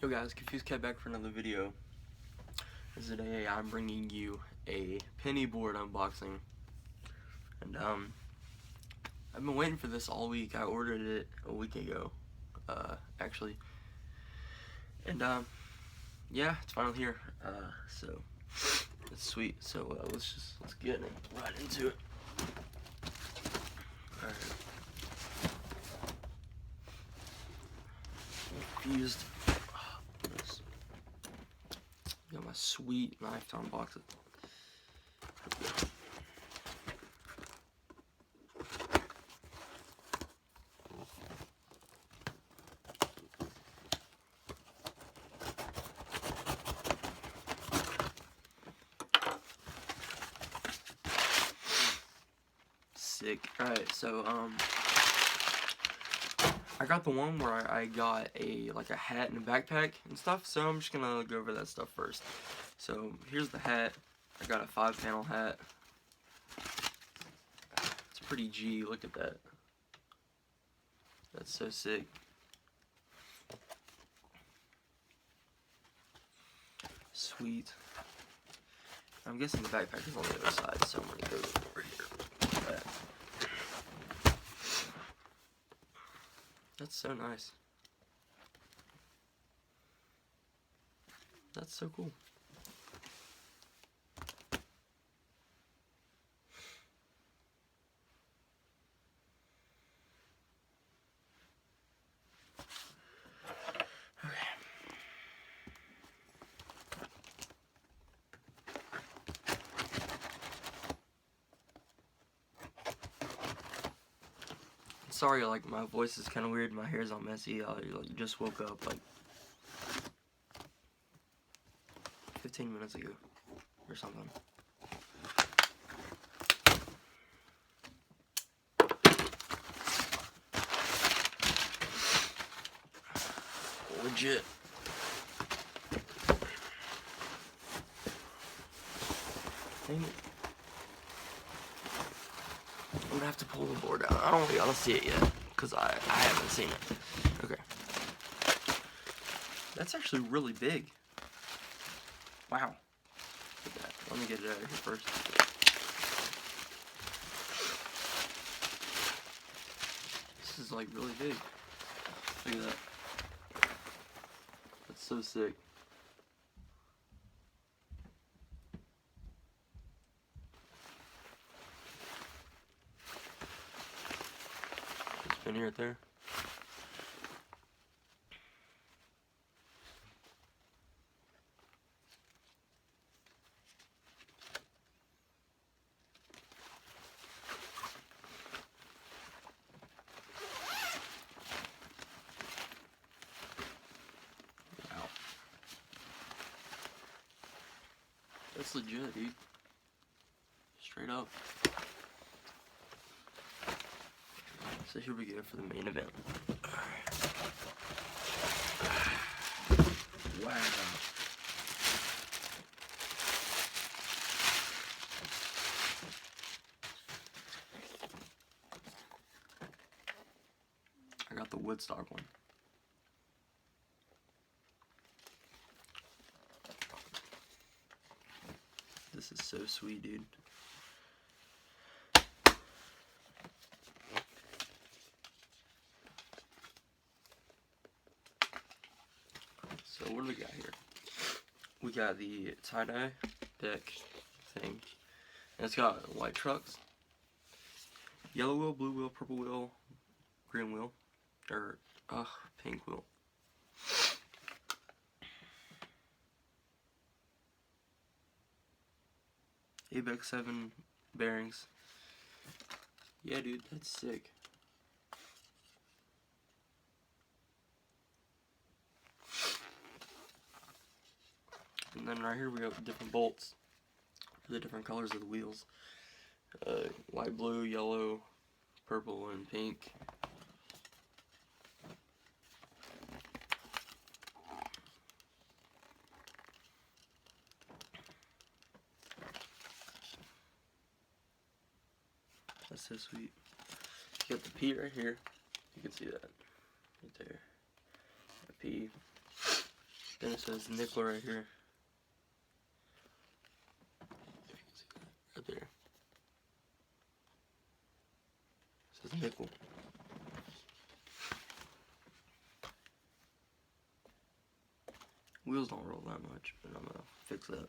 Yo guys, Confused Cat back for another video. Today I'm bringing you a penny board unboxing. And I've been waiting for this all week. I ordered it a week ago, actually. And yeah, it's finally here. So it's sweet. So let's get right into it. Alright. Confused. Got my sweet knife to unbox it. Sick. Alright, so I got the one where I got a hat and a backpack and stuff, so I'm just gonna go over that stuff first. So here's the hat. I got a 5-panel hat. It's pretty G, look at that. That's so sick. Sweet. I'm guessing the backpack is on the other side, so I'm gonna go over here. That's so nice. That's so cool. Sorry, like, my voice is kind of weird, my hair's all messy. I just woke up like 15 minutes ago or something. Legit. Dang it. I'm gonna have to pull the board out. I don't want y'all to see it yet, because I haven't seen it. Okay. That's actually really big. Wow. Look at that. Let me get it out of here first. This is like really big. Look at that. That's so sick. Spin right there. Wow. That's legit, dude. Straight up. So here we go for the main event. Wow. I got the Woodstock one. This is so sweet, dude. So what do we got here? We got the tie-dye deck thing. And it's got white trucks, yellow wheel, blue wheel, purple wheel, green wheel, or pink wheel. ABEX 7 bearings. Yeah, dude, that's sick. And then right here we got different bolts for the different colors of the wheels. White, blue, yellow, purple, and pink. That's so sweet. You got the P right here. You can see that right there. The P. Then it says nickel right here. Right there. It says nickel. Wheels don't roll that much, but I'm gonna fix that.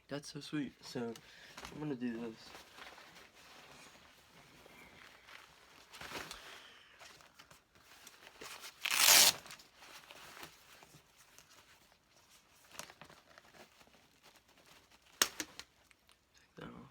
That's so sweet. So I'm gonna do this. Take that off.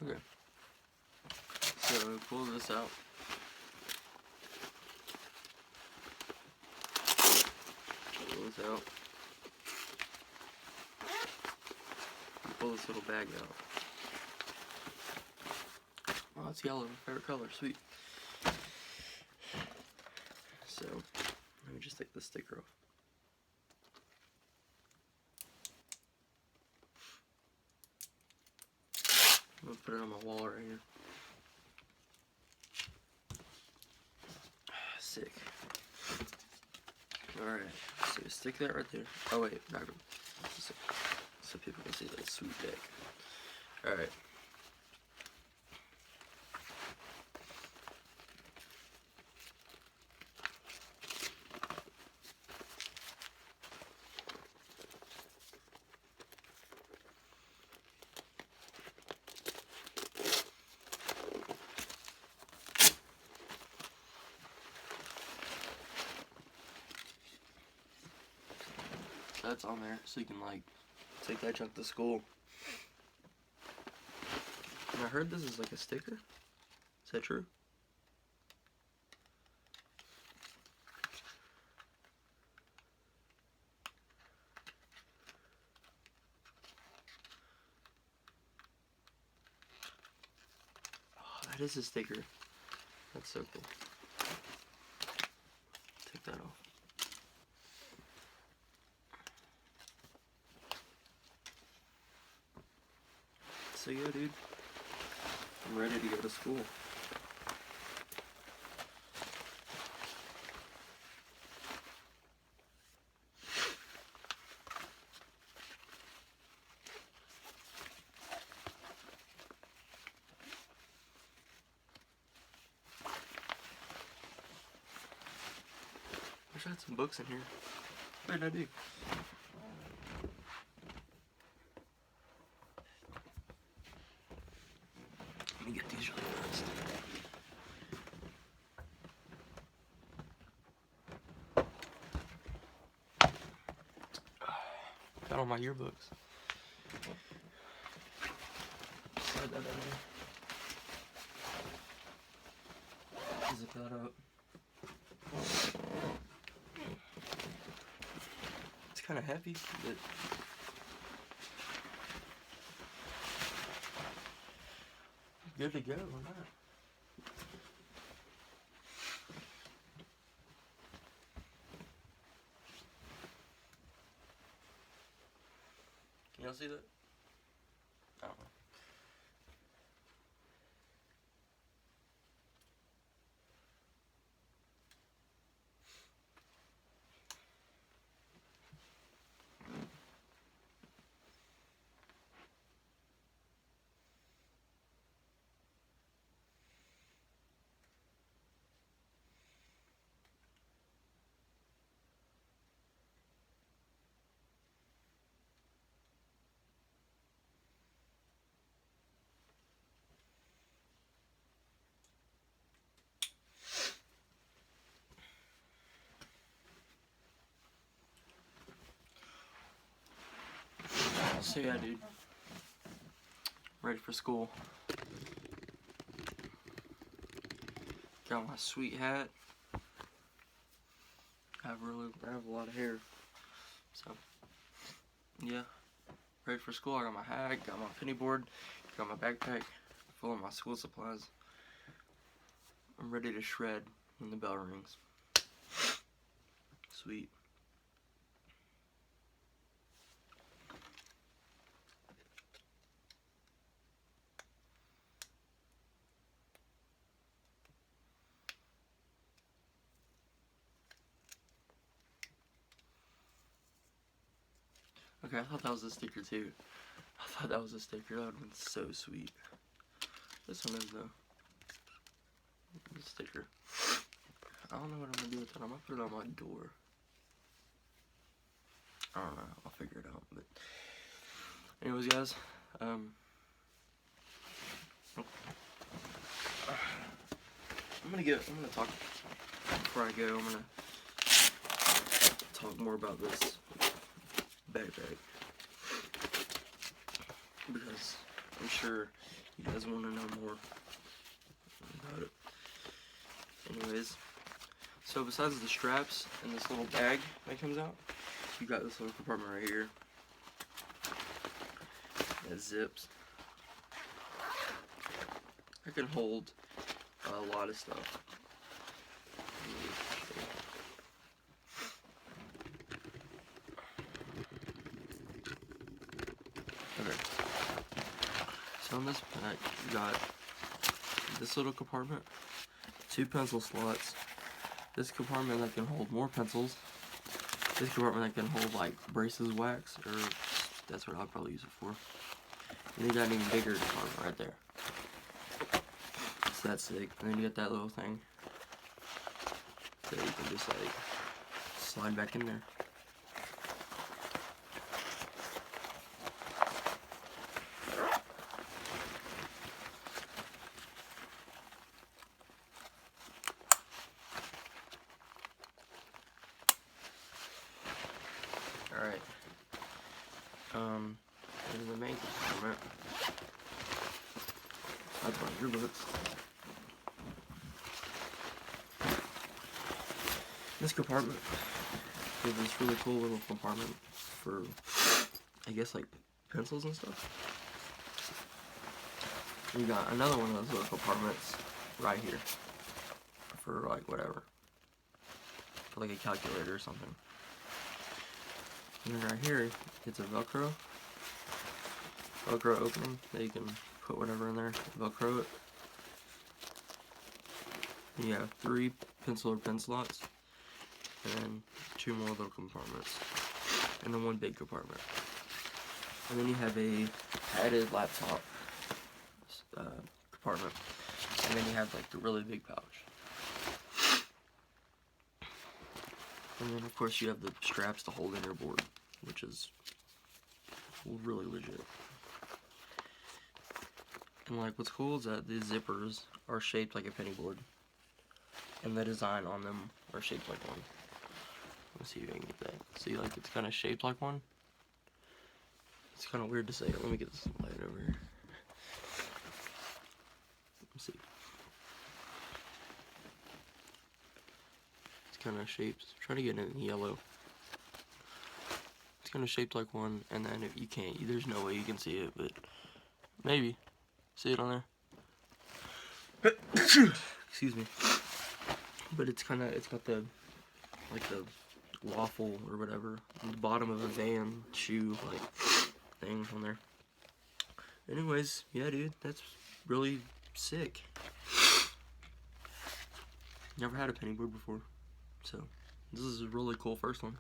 Okay. So pull this out. Pull this out. Pull this little bag out. Oh, it's yellow. My favorite color. Sweet. So let me just take the sticker off. I'm gonna put it on my wall right here. Sick. Alright, so stick that right there. Oh wait, backward. So people can see that sweet deck. Alright. That's on there, so you can like take that junk to school. And I heard this is like a sticker. Is that true? Oh, that is a sticker. That's so cool. Take that off. So yeah, dude, I'm ready to go to school. Wish I had some books in here. What did I do? Let me get these really fast. Got all my yearbooks. Slide that in there. Zip that up. It's kind of heavy, but good to go on that. Can y'all see that? I don't know. So yeah, dude, ready for school. Got my sweet hat. I have a lot of hair. So yeah, ready for school. I got my hat, got my penny board, got my backpack full of my school supplies. I'm ready to shred when the bell rings. Sweet. Okay, I thought that was a sticker too. I thought that was a sticker. That would have been so sweet. This one is though. The sticker. I don't know what I'm gonna do with that. I'm gonna put it on my door. I don't know. I'll figure it out. But anyways, guys, I'm gonna talk before I go. I'm gonna talk more about this backpack because I'm sure you guys want to know more about it. Anyways, so besides the straps and this little bag that comes out, you got this little compartment right here that zips. I can hold a lot of stuff. Okay. So in this pack, you got this little compartment, 2 pencil slots, this compartment that can hold more pencils, this compartment that can hold like braces, wax, or that's what I'll probably use it for. And you got an even bigger compartment right there. So that's big. And then you got that little thing that you can just like slide back in there. Alright. In the main compartment, that's one of your books. This compartment is this really cool little compartment for, I guess, like pencils and stuff. You got another one of those little compartments right here for like whatever, for like a calculator or something. And then right here, it's a Velcro opening that you can put whatever in there, Velcro it. You have 3 pencil or pen slots, and then 2 more little compartments, and then 1 big compartment. And then you have a padded laptop compartment, and then you have like the really big pouch. And then of course you have the straps to hold in your board, which is really legit. And like what's cool is that the zippers are shaped like a penny board, and the design on them are shaped like one. Let's see if I can get that. See, like it's kind of shaped like one. It's kind of weird to say. Let me get this light over here. Let's see. It's kind of shaped. Try to get it in yellow. It's kind of shaped like one, and then if you can't, there's no way you can see it, but maybe. See it on there? Excuse me. But it's got the, like the waffle or whatever, on the bottom of a Van shoe, like, thing on there. Anyways, yeah, dude, that's really sick. Never had a penny board before, so this is a really cool first one.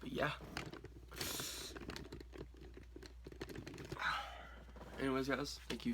But yeah. Anyways, guys, thank you